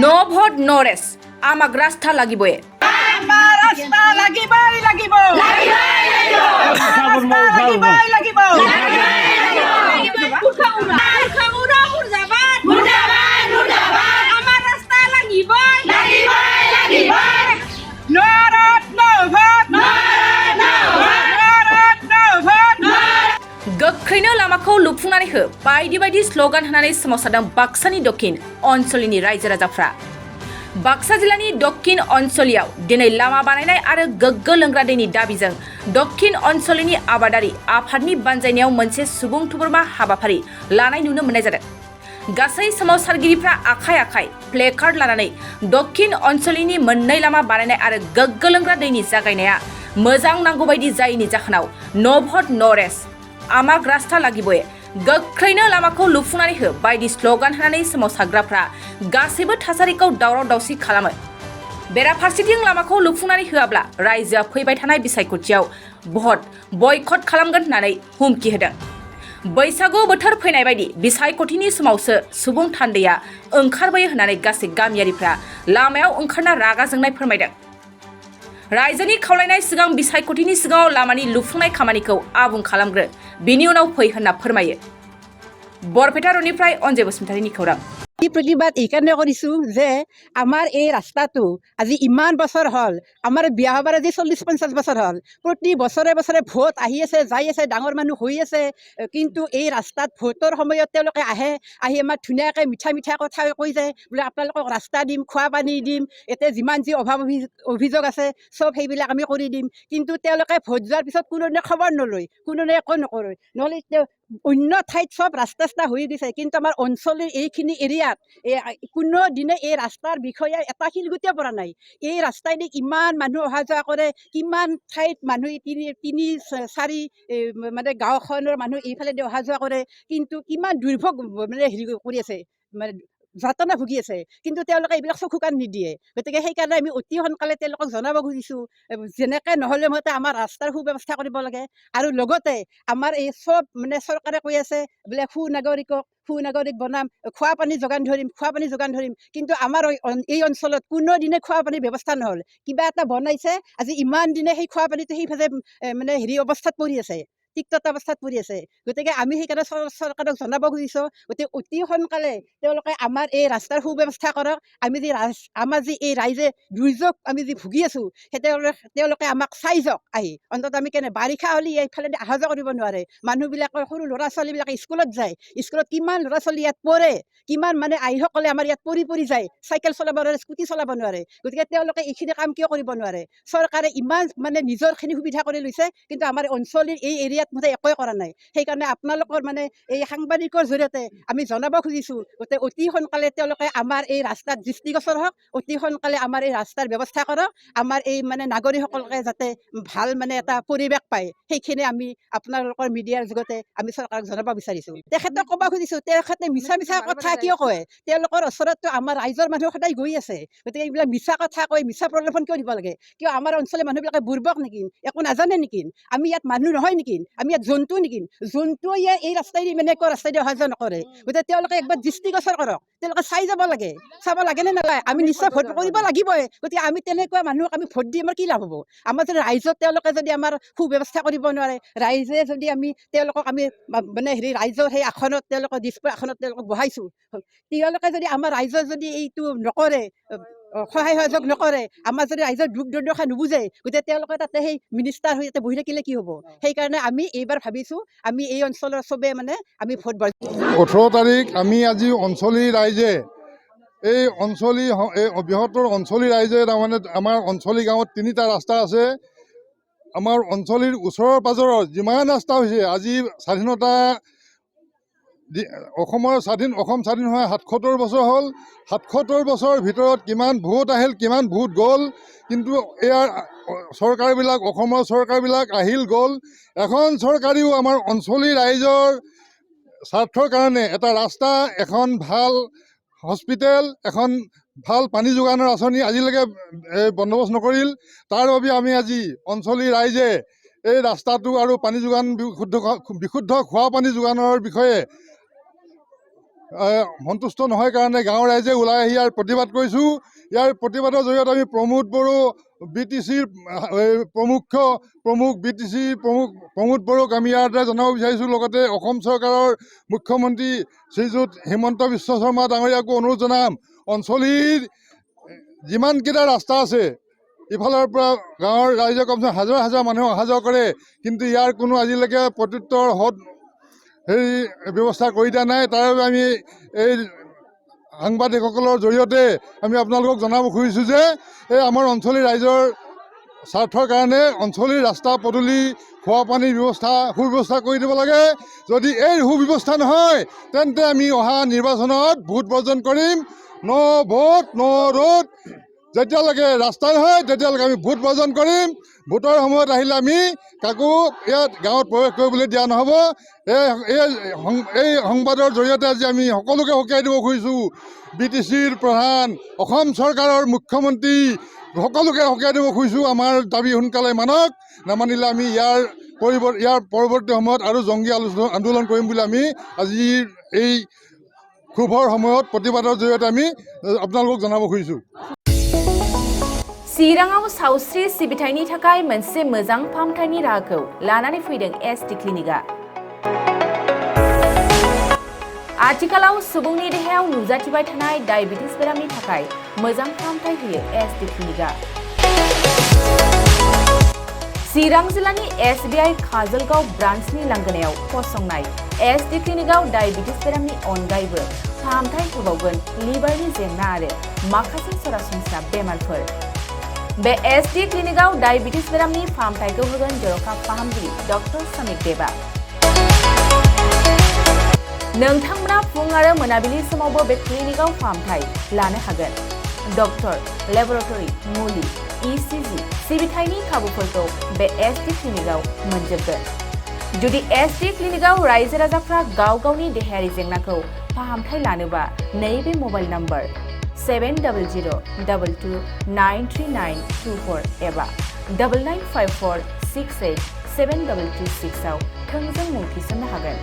নো vote নো race আমাক রাস্তা লাগিবয়ে রাস্তা লাগিবই লাগিব गोख्रैनो लामाखौ लुफुंनानै हो बायदि बायदि स्लोगान होनानै सोमावसारदों बाक्सानि दक्षिण ओनसोलनि रायजो राजाफ्रा बाक्सा जिल्लानि दक्षिण ओनसोलियाव दिनै लामा बानायनाय आरो गोग्गो लोंग्रा दैनि दाबिजों दक्षिण ओनसोलनि आबादारि आफादनि बानजायनायाव मोनसे सुबुं थुबुरमा हाबाफारि लानाय नुनो मोननाय जादों। गासै सोमावसारगिरिफ्रा आखाइ आखाइ प्लेकार्ड लानानै दक्षिण ओनसोलनि मोननै लामा बानायनाय आरो गोग्गो लोंग्रा दैनि जागायनाया मोजां नांगौ बायदि जायैनि जाहोनाव नो भट नो रेस आमाक रास्ता लागिबये गोख्रैनो लामाखौ लुफुंनानै हो बायदि स्लोगान होनानै सोमावसारग्राफ्रा गासैबो थासारिखौ दावराव दावसि खालामो। बेराफारसेथिं लामाखौ लुफुंनानै होआब्ला रायजोआ फैबाय थानाय बिसायख'थियाव भट बयकट खालामगोन होननानै हुमखि होदों। बैसागु बोथोर फैनाय बायदि बिसायख'थिनि समावसो सुबुं थान्दैया ओंखारबोयो होननानै गासै गामियारिफ्रा लामायाव ओंखारना रागा जोंनाय फोरमायदों। रायजोनि खावलायनाय सिगां बिसायख'थिनि सिगाङाव लामानि लुफुंनाय खामानिखौ आबुं खालामग्रो बिनि उनाव फै होनना फोरमायो। बरपेटा र'डनिफ्राय अनजय बसुमतारीनि खौरां। এই প্ৰতিবাদ এইকাৰণে কৰিছোঁ যে আমাৰ এই ৰাস্তাটো আজি ইমান বছৰ হ'ল, আমাৰ বিয়া হ'বৰ আজি 40-50 বছৰ হ'ল। প্ৰতি বছৰে বছৰে ভোট আহি আছে, যাই আছে, ডাঙৰ মানুহ হৈ আছে, কিন্তু এই ৰাস্তাত ভোটৰ সময়ত তেওঁলোকে আহি আমাৰ ধুনীয়াকৈ মিঠা কথা কৈ যায় বোলে আপোনালোকক ৰাস্তা দিম, খোৱা পানী দিম, এতিয়া যিমান যি অভিযোগ আছে চব সেইবিলাক আমি কৰি দিম। কিন্তু তেওঁলোকে ভোট যোৱাৰ পিছত কোনোদিনে খবৰ নলয়, কোনোদিনে একো নকৰে, নহ'লে অন্য ঠাইত চব ৰাস্তা হৈ গৈছে, কিন্তু আমাৰ অঞ্চলৰ এইখিনি এৰিয়াত কোনোদিনে এই ৰাস্তাৰ বিষয়ে এটা শিলগুটিও পৰা নাই। এই ৰাস্তাইদি ইমান মানুহ অহা যোৱা কৰে, কিমান ঠাইত মানুহ তিনি-চাৰি মানে গাঁওখনৰ মানুহ এইফালেদি অহা যোৱা কৰে, কিন্তু কিমান দুৰ্ভোগ মানে হেৰি কৰি আছে, মানে যাতনা ভুগি আছে, কিন্তু তেওঁলোকে এইবিলাক চকু কাণ নিদিয়ে। গতিকে সেইকাৰণে আমি অতি সোনকালে তেওঁলোকক জনাব খুজিছোঁ যেনেকৈ নহ'লে মতে আমাৰ ৰাস্তাৰ সুব্যৱস্থা কৰিব লাগে। আৰু লগতে আমাৰ এই চব মানে চৰকাৰে কৈ আছে বোলে সুনাগৰিক বনাম, খোৱা পানী যোগান ধৰিম, কিন্তু আমাৰ এই অঞ্চলত কোনোদিনে খোৱা পানীৰ ব্যৱস্থা নহ'ল। কিবা এটা বনাইছে, আজি ইমান দিনে সেই খোৱা পানীটো সেইফালে মানে হেৰি অৱস্থাত পৰি আছে, তিক্ততা অৱস্থাত পৰি আছে। গতিকে আমি সেইকাৰণে চৰকাৰক জনাব খুজিছোঁ, গতিকে অতি সোনকালে তেওঁলোকে আমাৰ এই ৰাস্তাৰ সুব্যৱস্থা কৰক। আমাৰ যি এই ৰাইজে দুৰ্যোগ আমি যি ভুগি আছোঁ, সেই তেওঁলোকে আমাক চাই যাওক আহি। অন্তত আমি বাৰিষা হ'লে এইফালেদি অহা যোৱা কৰিব নোৱাৰে, মানুহবিলাকৰ সৰু ল'ৰা ছোৱালীবিলাকে স্কুলত যায়, স্কুলত কিমান ল'ৰা ছোৱালী ইয়াত পঢ়ে, কিমান মানে আইসকলে আমাৰ ইয়াত পৰি যায়, চাইকেল চলাব নোৱাৰে, স্কুটি চলাব নোৱাৰে। গতিকে তেওঁলোকে এইখিনি কাম কিয় কৰিব নোৱাৰে? চৰকাৰে ইমান মানে নিজৰখিনি সুবিধা কৰি লৈছে, কিন্তু আমাৰ অঞ্চলৰ এই এৰিয়াত মুঠে একোৱে কৰা নাই। সেইকাৰণে আপোনালোকৰ মানে এই সাংবাদিকৰ জৰিয়তে আমি জনাব খুজিছোঁ, গতিকে অতি সোনকালে তেওঁলোকে আমাৰ এই ৰাস্তাত দৃষ্টিগোচৰ হওক, অতি সোনকালে আমাৰ এই ৰাস্তাৰ ব্যৱস্থা কৰক, আমাৰ এই মানে নাগৰিকসকলে যাতে ভাল মানে এটা পৰিৱেশ পায়, সেইখিনি আমি আপোনালোকৰ মিডিয়াৰ জৰিয়তে আমি চৰকাৰক জনাব বিচাৰিছোঁ। তেখেতক ক'ব খুজিছোঁ, তেখেতে মিছা কথা কিয় কয়? তেওঁলোকৰ ওচৰততো আমাৰ ৰাইজৰ মানুহ সদায় গৈ আছে, গতিকে এইবিলাক মিছা কথা কৈ মিছা প্ৰলোভন কিয় দিব লাগে? কিয় আমাৰ অঞ্চলৰ মানুহবিলাকে বুৰ্বক নেকি? একো নাজানে নেকি? আমি ইয়াত মানুহ নহয় নেকি? আমি ইয়াত জন্তু নেকি? জন্তুৱে এই ৰাস্তাইদি মানে একো ৰাস্তাইদি অহা যোৱা নকৰে। গতিকে তেওঁলোকে একবাৰ দৃষ্টিগোচৰ কৰক, তেওঁলোকে চাই যাব লাগে, চাব লাগে নে নালাগে? আমি নিশ্চয় ভোট কৰিব লাগিবই। গতিকে আমি তেনেকুৱা মানুহক আমি ভোট দি আমাৰ কি লাভ হ'ব? আমাৰ যদি ৰাইজত তেওঁলোকে যদি আমাৰ সুব্যৱস্থা কৰিব নোৱাৰে, ৰাইজে যদি তেওঁলোকক আমি মানে হেৰি ৰাইজৰ সেই আসনত তেওঁলোকক দিছপুৰ আসনত তেওঁলোকক বহাইছোঁ, তেওঁলোকে যদি আমাৰ ৰাইজৰ যদি এইটো নকৰে, সহায় সহযোগ নকৰে, আমাৰ যদি ৰাইজৰ দুখ দুৰ্দশা নুবুজে, গতিকে তেওঁলোকে তাতে সেই মিনিষ্টাৰ হৈ তাতে বহি থাকিলে কি হ'ব? সেইকাৰণে আমি এইবাৰ ভাবিছোঁ আমি এই অঞ্চলৰ চবে মানে আমি ভোট 18 তাৰিখ আমি আজি অঞ্চলী ৰাইজে এই বৃহত্তৰ অঞ্চলী ৰাইজে তাৰমানে আমাৰ অঞ্চলী গাঁৱত 3টা ৰাস্তা আছে। আমাৰ অঞ্চলীৰ ওচৰৰ পাজৰৰ যিমান ৰাস্তা হৈছে, আজি স্বাধীনতা অসম স্বাধীন হোৱা 77 বছৰ হ'ল। 77 বছৰৰ ভিতৰত কিমান ভোট আহিল, কিমান ভোট গ'ল, কিন্তু ইয়াৰ চৰকাৰবিলাক, অসমৰ চৰকাৰবিলাক আহিল গ'ল। এখন চৰকাৰেও আমাৰ অঞ্চলী ৰাইজৰ স্বাৰ্থৰ কাৰণে এটা ৰাস্তা, এখন ভাল হস্পিটেল, এখন ভাল পানী যোগানৰ আঁচনি আজিলৈকে বন্দোবস্ত নকৰিল। তাৰ বাবে আমি আজি অঞ্চলী ৰাইজে এই ৰাস্তাটো আৰু পানী যোগান, বিশুদ্ধ খোৱা পানী যোগানৰ বিষয়ে সন্তুষ্ট নহয় কাৰণে গাঁৱৰ ৰাইজে ওলাই আহি ইয়াৰ প্ৰতিবাদ কৰিছোঁ। ইয়াৰ প্ৰতিবাদৰ জৰিয়তে আমি প্ৰমোদ বড়ো BTCৰ প্ৰমুখ BTCৰ প্ৰমোদ বড়োক আমি ইয়াতে জনাব বিচাৰিছোঁ। লগতে অসম চৰকাৰৰ মুখ্যমন্ত্ৰী শ্ৰীযুত হিমন্ত বিশ্ব শৰ্মা ডাঙৰীয়াকো অনুৰোধ জনাম, অঞ্চলীৰ যিমানকেইটা ৰাস্তা আছে ইফালৰ পৰা গাঁৱৰ ৰাইজে কমচে হাজাৰ হাজাৰ মানুহ অহা যোৱা কৰে, কিন্তু ইয়াৰ কোনো আজিলৈকে প্ৰত্যুত্তৰ ব্যৱস্থা কৰি দিয়া নাই। তাৰ বাবে আমি এই সাংবাদিকসকলৰ জৰিয়তে আমি আপোনালোকক জনাব খুজিছোঁ যে এই আমাৰ অঞ্চলীৰ ৰাইজৰ স্বাৰ্থৰ কাৰণে অঞ্চলীৰ ৰাস্তা পদূলি খোৱা পানীৰ সুব্যৱস্থা কৰি দিব লাগে। যদি এই সুব্যৱস্থা নহয় তেন্তে আমি অহা নিৰ্বাচনত ভোট বৰ্জন কৰিম। ন ভোট ন ৰোড। যেতিয়ালৈকে ৰাস্তা নহয় তেতিয়ালৈকে আমি ভোট বৰ্জন কৰিম। ভোটৰ সময়ত আহিলে আমি কাকো ইয়াত গাঁৱত প্ৰৱেশ কৰিবলৈ দিয়া নহ'ব। এই সংবাদৰ জৰিয়তে আজি আমি সকলোকে সকীয়াই দিব খুজিছোঁ, BTCৰ প্ৰধান, অসম চৰকাৰৰ মুখ্যমন্ত্ৰী সকলোকে সকীয়াই দিব খুজিছোঁ। আমাৰ দাবী সোনকালে মানক, নামানিলে আমি ইয়াৰ পৰৱৰ্তী সময়ত আৰু জংগী আন্দোলন কৰিম বুলি আমি আজিৰ এই ক্ষোভৰ সময়ত প্ৰতিবাদৰ জৰিয়তে আমি আপোনালোকক জনাব খুজিছোঁ। चिराङाव सावस्रि सिबिथायनि थाखाय मोनसे मोजां फाहामथायनि राहाखौ लानानै फैदों SD क्लिनिकआ। आथिखालाव सुबुंनि देहायाव नुजाथिबाय थानाय डायबिटिस बेरामनि थाखाय मोजां फाहामथाय होयो SD क्लिनिकआ। चिरां जिल्लानि SBI काजलगाव ब्रान्चनि लांगोनायाव फसंनाय SD क्लिनिकआव डायबिटिस बेरामनि अनगायैबो फाहामथाय होबावगोन लिभारनि जेंना आरो माखासे सरासनस्रा बेमारफोर। बे SD क्लिनिकआव डायबिटिस बेरामनि फाहामथायखौ होगोन जर'खा फाहामगिरि डक्टर समिक देबा। नोंथांमोना फुं आरो मोनाबिलि समावबो बे क्लिनिकआव फाहामथाय लानो हागोन। डक्टर, लेबरेटरि, मुलि, ECG सिबिथायनि खाबुफोरखौ बे SD क्लिनिकआव मोनजोबगोन। जुदि SD क्लिनिकआव रायजो राजाफ्रा गाव गावनि देहायारि जेंनाखौ फाहामथाय लानोबा नैबे मबाइल नम्बर 7002293924 एबा 9954687226 आव थोंजों मुं थिसननो हागोन।